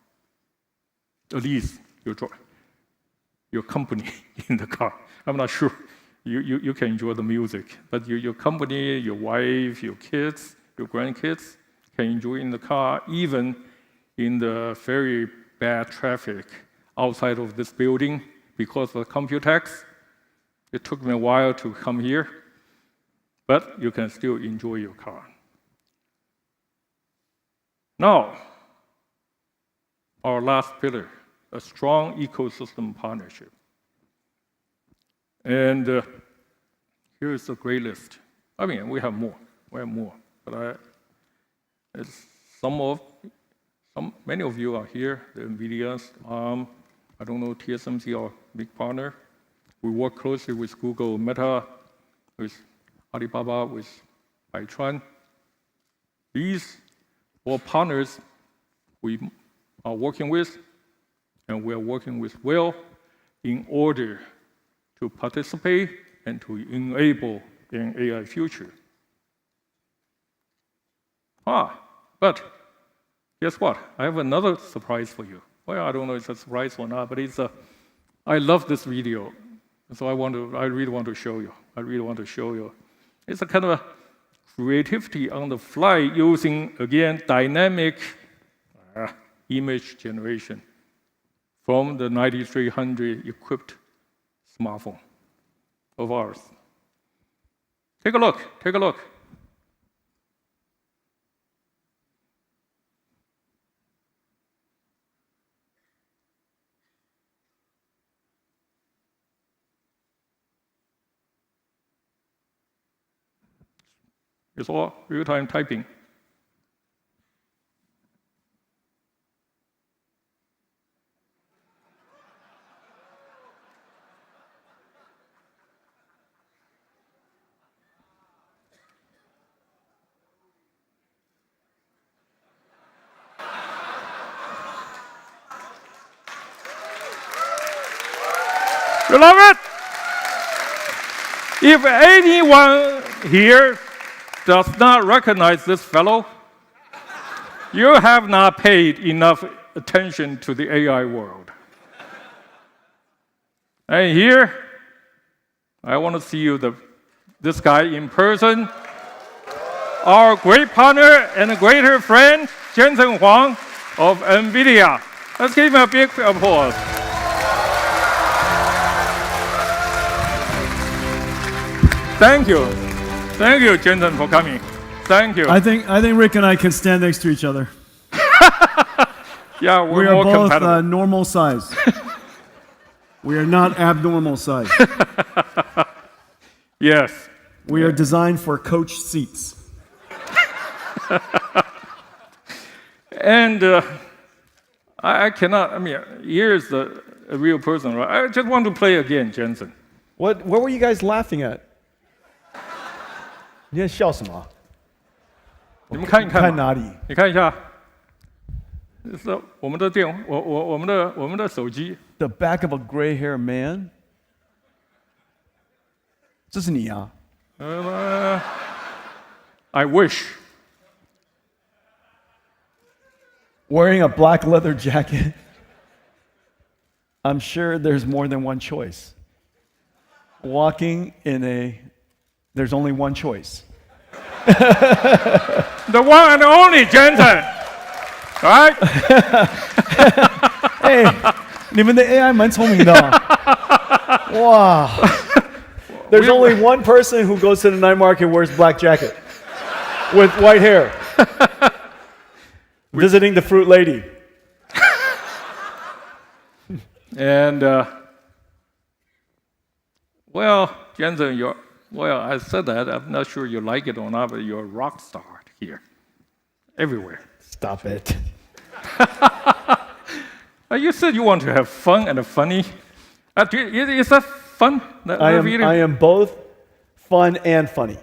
At least your company in the car. I'm not sure you can enjoy the music, but your company, your wife, your kids, your grandkids can enjoy in the car, even in the very bad traffic outside of this building because of COMPUTEX. It took me a while to come here, but you can still enjoy your car. Now, our last pillar, a strong ecosystem partnership. And here is a great list. I mean, we have more, but many of you are here, the Nvidia's, I don't know, TSMC, our big partner. We work closely with Google, Meta, with Alibaba, with Baichuan. These all partners we are working with, and we are working with well in order to participate and to enable an AI future. But guess what? I have another surprise for you. Well, I don't know if it's a surprise or not, but I love this video. So I really want to show you. It's a kind of a creativity on the fly using, again, dynamic image generation from the 9300 equipped smartphone of ours. Take a look. It's all real-time typing. You love it? If anyone here does not recognize this fellow, you have not paid enough attention to the AI world. And here, I want to see you, this guy in person, our great partner and greater friend, Jensen Huang of Nvidia. Let's give him a big applause. Thank you. Thank you, Jensen, for coming. Thank you. I think Rick and I can stand next to each other. Yeah, We we're are more both compatible. normal size. We are not abnormal size. Yes. We are designed for coach seats. And I cannot, I mean, here's a real person, right? I just want to play again, Jensen. What were you guys laughing at? 你在笑什么？你们看一看嘛，看哪里？你看一下，是我们的我们的手机。 The back of a gray-haired man. 这是你啊？ I wish. Wearing a black leather jacket. I'm sure there's more than one choice. Walking in there's only one choice. The one and only Jensen. Right? 哎，你们的 AI 蛮聪明的哦。哇 There's only one person who goes to the night market and wears black jacket with white hair. Visiting the fruit lady. And well, Jensen, I said that. I'm not sure you like it or not, but you're a rock star here, everywhere. Stop it. You said you want to have fun and funny. Is that fun? I am both fun and funny.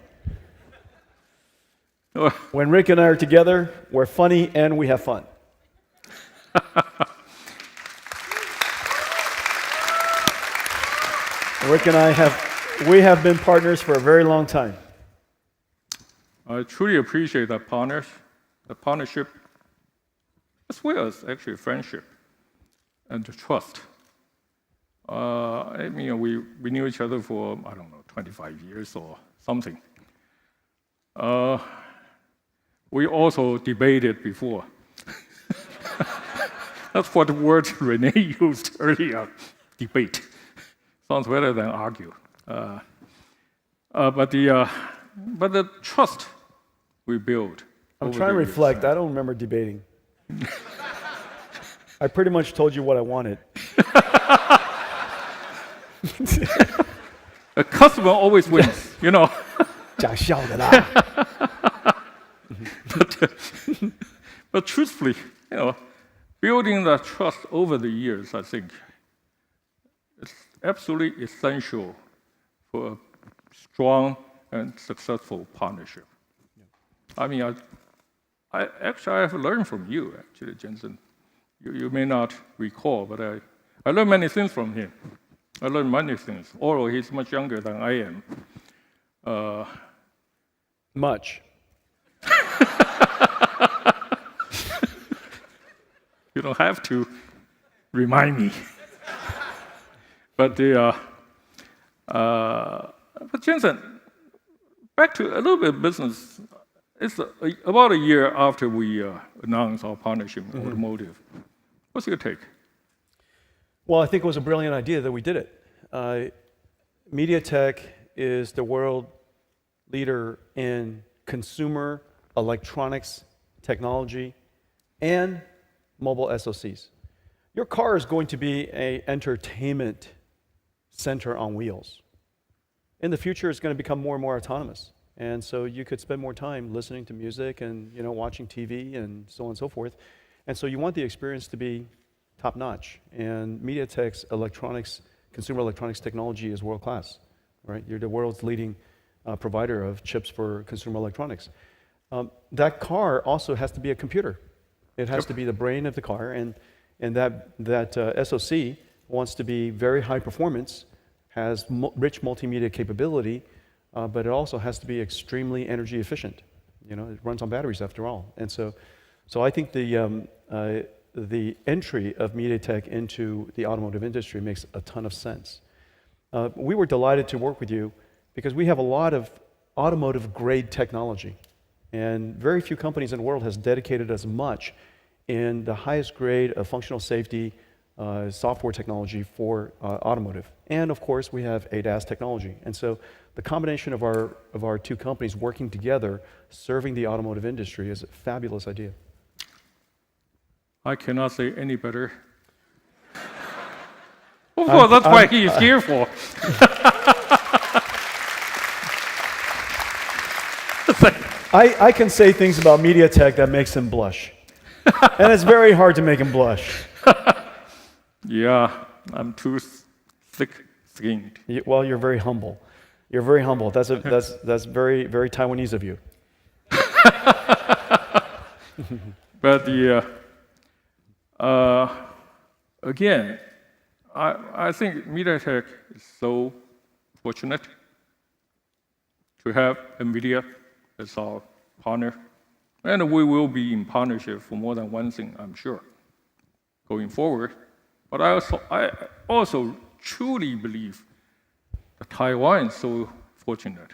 When Rick and I are together, we're funny and we have fun. Rick and I have been partners for a very long time. I truly appreciate that partnership, as well as actually friendship and trust. I mean, we knew each other for, I don't know, 25 years or something. We also debated before. That's what the word Renee used earlier, debate. Sounds better than argue. But the trust we build. I'm trying to reflect. I don't remember debating. I pretty much told you what I wanted. A customer always wins, you know. 讲笑的啦。But truthfully, you know, building that trust over the years, I think, it's absolutely essential for a strong and successful partnership. I mean, I have learned from you, actually, Jensen. You may not recall, but I learned many things from him. I learned many things, although he's much younger than I am. Much. You don't have to remind me. But Jensen, back to a little bit of business. It's about a year after we announced our partnership in automotive. What's your take? Well, I think it was a brilliant idea that we did it. MediaTek is the world leader in consumer electronics technology and mobile SoCs. Your car is going to be an entertainment center on wheels. In the future, it's going to become more and more autonomous. And so you could spend more time listening to music and watching TV and so on and so forth. And so you want the experience to be top-notch. And MediaTek's consumer electronics technology is world-class, right? You're the world's leading provider of chips for consumer electronics. That car also has to be a computer. It has to be the brain of the car, and that SoC wants to be very high performance has rich multimedia capability, but it also has to be extremely energy efficient. You know, it runs on batteries after all. And so I think the entry of MediaTek into the automotive industry makes a ton of sense. We were delighted to work with you because we have a lot of automotive grade technology, and very few companies in the world has dedicated as much in the highest grade of functional safety software technology for automotive. And of course, we have ADAS technology. And so the combination of our two companies working together, serving the automotive industry, is a fabulous idea. I cannot say any better. Well, that's what he is here for. I can say things about MediaTek that makes him blush. And it's very hard to make him blush. Yeah, I'm too thick-skinned. Well, you're very humble. You're very humble. That's very, very Taiwanese of you. But again, I think MediaTek is so fortunate to have Nvidia as our partner. And we will be in partnership for more than one thing, I'm sure, going forward. But I also truly believe that Taiwan is so fortunate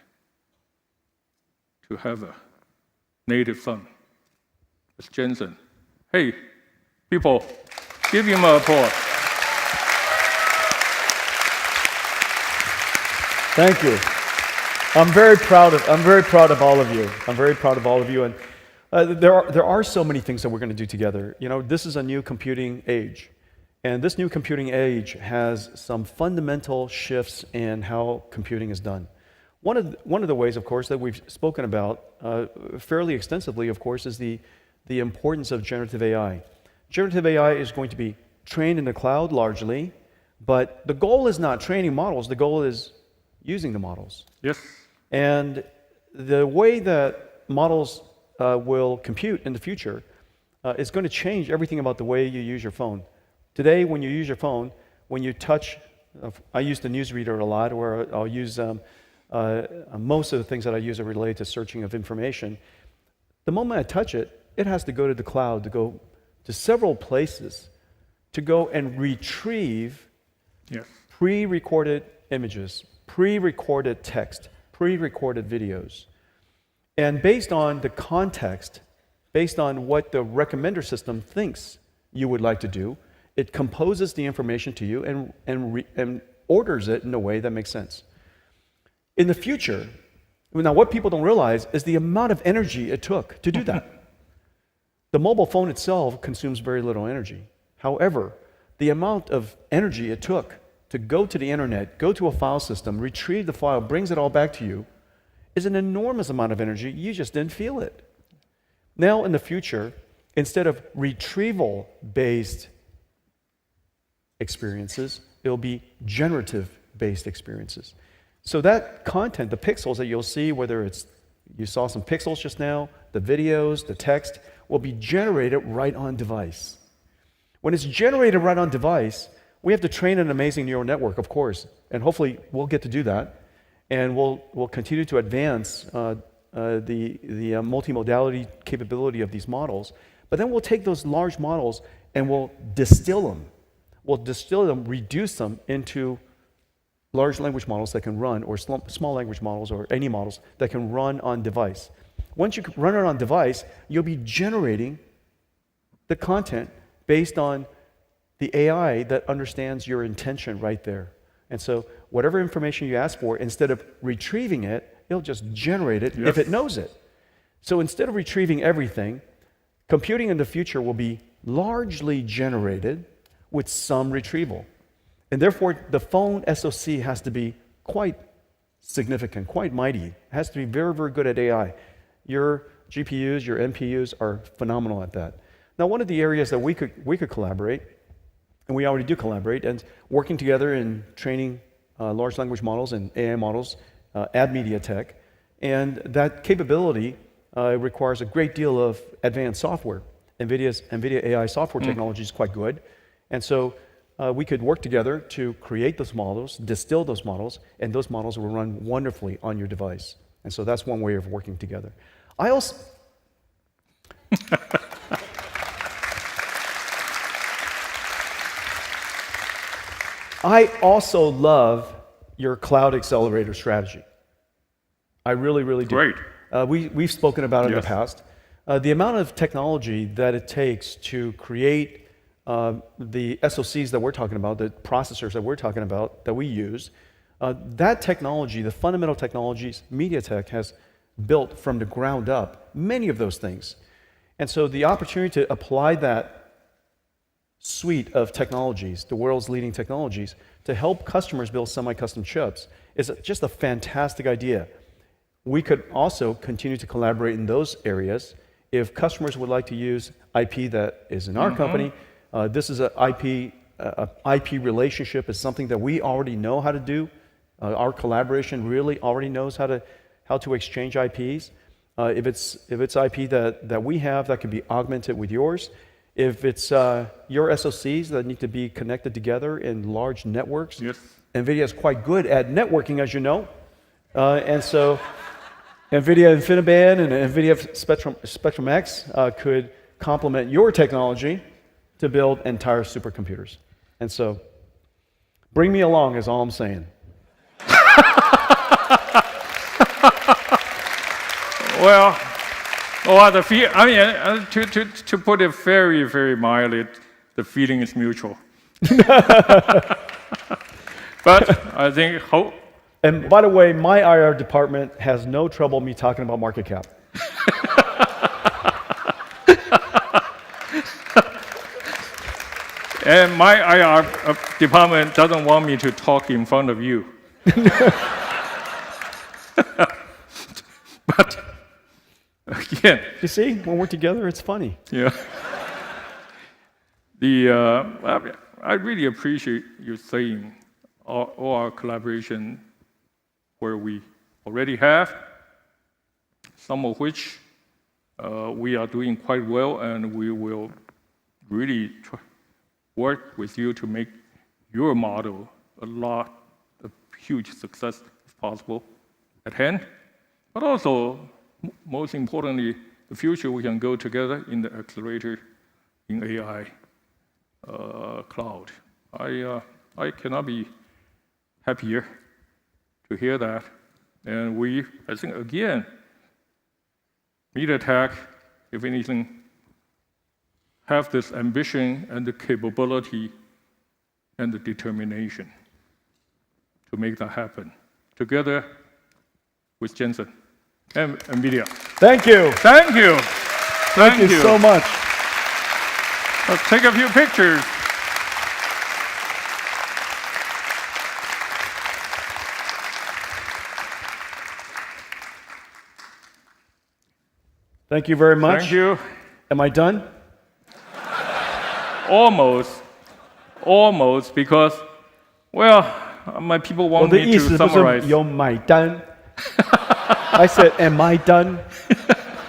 to have a native son, as Jensen. Hey, people, give him an applause. Thank you. I'm very proud of all of you. I'm very proud of all of you. And there are so many things that we're going to do together. You know, this is a new computing age. And this new computing age has some fundamental shifts in how computing is done. One of the ways, of course, that we've spoken about fairly extensively, of course, is the importance of generative AI. Generative AI is going to be trained in the cloud largely, but the goal is not training models, the goal is using the models. Yes. And the way that models will compute in the future is going to change everything about the way you use your phone. Today, when you use your phone, when you touch, I use the newsreader a lot, or I'll use most of the things that I use are related to searching of information. The moment I touch it, it has to go to the cloud, to go to several places, to go and retrieve pre-recorded images, pre-recorded text, pre-recorded videos. And based on the context, based on what the recommender system thinks you would like to do, it composes the information to you and orders it in a way that makes sense. In the future, now what people don't realize is the amount of energy it took to do that. The mobile phone itself consumes very little energy. However, the amount of energy it took to go to the internet, go to a file system, retrieve the file, brings it all back to you, is an enormous amount of energy. You just didn't feel it. Now in the future, instead of retrieval-based experiences, it'll be generative-based experiences. So that content, the pixels that you'll see, whether it's, you saw some pixels just now, the videos, the text, will be generated right on device. When it's generated right on device, we have to train an amazing neural network, of course, and hopefully we'll get to do that, and we'll continue to advance the multimodality capability of these models. But then we'll take those large models and we'll distill them. We'll distill them, reduce them into large language models that can run, or small language models, or any models that can run on device. Once you run it on device, you'll be generating the content based on the AI that understands your intention right there. And so whatever information you ask for, instead of retrieving it, it'll just generate it if it knows it. So instead of retrieving everything, computing in the future will be largely generated with some retrieval. And therefore, the phone SoC has to be quite significant, quite mighty. It has to be very, very good at AI. Your GPUs, your NPUs are phenomenal at that. Now, one of the areas that we could collaborate, and we already do collaborate, and working together in training large language models and AI models at MediaTek, and that capability requires a great deal of advanced software. NVIDIA AI software technology is quite good, and so we could work together to create those models, distill those models, and those models will run wonderfully on your device. And so that's one way of working together. I also... I also love your cloud accelerator strategy. I really, really do. Great. We've spoken about it in the Yes. past. The amount of technology that it takes to create the SoCs that we're talking about, the processors that we're talking about, that we use, that technology, the fundamental technologies, MediaTek has built from the ground up, many of those things. And so the opportunity to apply that suite of technologies, the world's leading technologies, to help customers build semi-custom chips is just a fantastic idea. We could also continue to collaborate in those areas. If customers would like to use IP that is in our company, this is an IP relationship is something that we already know how to do. Our collaboration really already knows how to exchange IPs. If it's IP that we have that can be augmented with yours, if it's your SoCs that need to be connected together in large networks, Yes. NVIDIA is quite good at networking, as you know. And so NVIDIA InfiniBand and NVIDIA Spectrum X could complement your technology to build entire supercomputers. And so bring me along is all I'm saying. Well, to put it very, very mildly, the feeling is mutual. But I think And by the way, my IR department has no trouble me talking about market cap. And my IR department doesn't want me to talk in front of you. But again, You see, when we're together, it's funny. yeah. I really appreciate you saying all our collaboration where we already have, some of which we are doing quite well, and we will really work with you to make your model a huge success if possible at hand. But also, most importantly, the future we can go together in the accelerator in AI cloud. I cannot be happier to hear that. And I think again, MediaTek, if anything, have this ambition and the capability and the determination to make that happen, together with Jensen and NVIDIA. Thank you. Thank you. Thank you so much. Let's take a few pictures. Thank you very much. Thank you. Am I done? Almost, because, well, my people want me to summarize. 有买单 I said, am I done?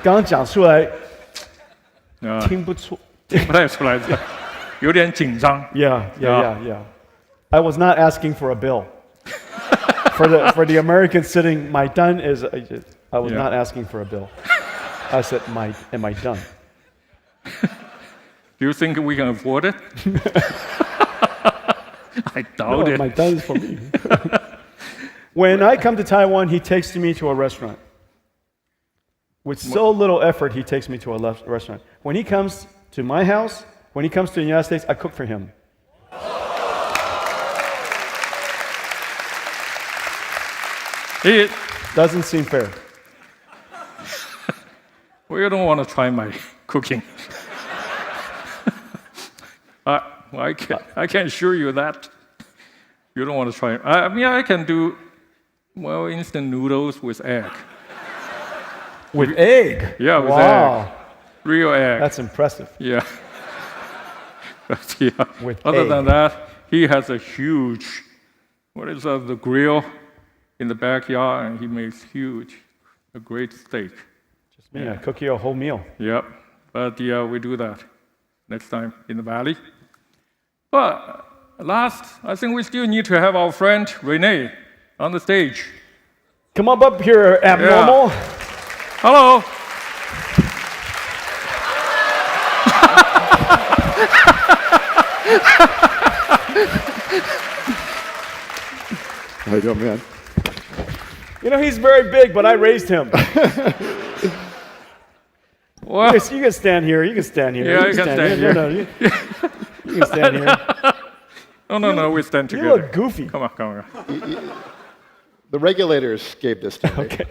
刚刚讲出来听不出听不太出来的，有点紧张。Yeah. I was not asking for a bill. for the American sitting, my done is, I was not asking for a bill. I said, am I done? Do you think we can afford it? I doubt it. My done is for me. When I come to Taiwan, he takes me to a restaurant. With so little effort, he takes me to a restaurant. When he comes to my house, when he comes to the United States, I cook for him. It doesn't seem fair. Well, you don't want to try my cooking. I can assure you that you don't want to try. I mean, I can do, well, instant noodles with egg. With egg? Yeah, with egg. Real egg. That's impressive. Yeah. But yeah. With Other egg. than that, he has a huge, the grill in the backyard, and he makes a great steak. Just me, I cook you a whole meal. Yep. But yeah, we do that next time in the valley. But Last, I think we still need to have our friend Renee on the stage. Come up here, abnormal. Yeah. Hello. How you doing, man? You know, he's very big, but I raised him. Well, You can stand here. You can stand here. Yeah, you can stand here. No, you can stand here. no, we stand You together. look goofy. Come on. The regulators gave this to me. Okay.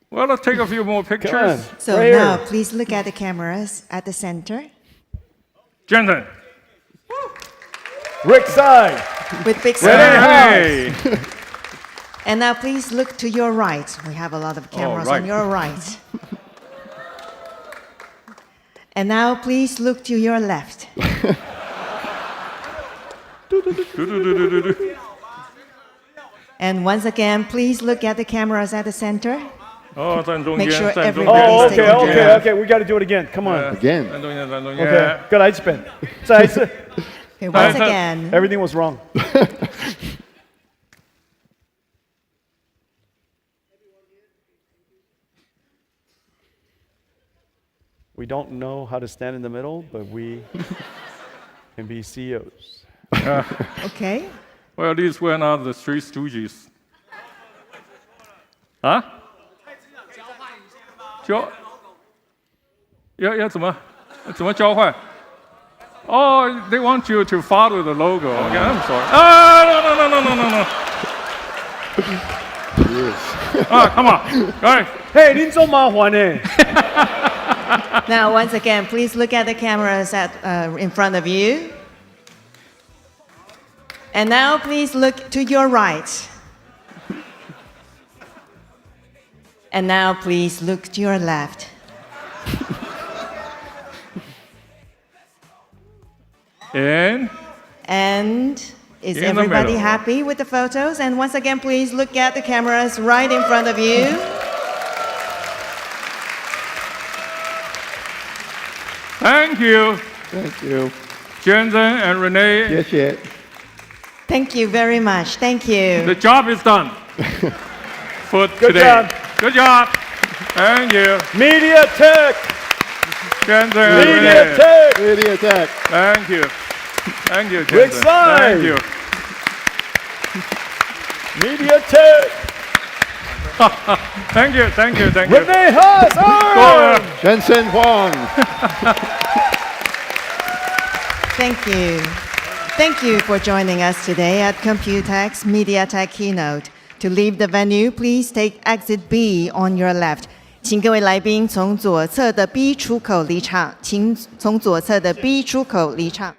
Well, let's take a few more Come on. pictures. So Right now, here. please look at the cameras at the center Jensen. Rick Tsai. with big Renee smiles. Hey. And now, please look to your right. We have a lot of cameras right. on your right. And now, please look to your left. And once again, please look at the cameras at the center. Oh, 站中 Make 间 sure 站中 everybody 间 Oh, is okay, taking okay, okay. We got to do it again. Come on. Again. 站中间站中 Okay. 间 Good. I spin. 再一次. Okay, once Hi. again. Everything was wrong. We don't know how to stand in the middle, but we can be CEOs. Okay. Well, these were not the Three Stooges. 啊？要怎么交换？ Oh, they want you to follow the logo. Okay, I'm sorry. No. Come on. All right. Hey, 您做麻烦呢？ Now, once again, please look at the cameras in front of you. And now, please look to your right. And now, please look to your left. And Is In the everybody middle. happy with the photos? And once again, please look at the cameras right in front of you. thank you, Thank you. Jensen and Renee. Yes, yeah. Thank you very much. Thank you. The job is done for Good today. job. Good job. Thank you, MediaTek. Jensen and Renee. MediaTek. MediaTek. Thank you. Thank you, Rick Jensen. Tsai. Thank you. MediaTek. Thank you. Renee Haas. Go, Jensen Huang. Thank you. Thank you for joining us today at COMPUTEX MediaTek Keynote. To leave the venue, please take exit B on your left. 请各位来宾从左侧的 B 出口离场，请从左侧的 B 出口离场。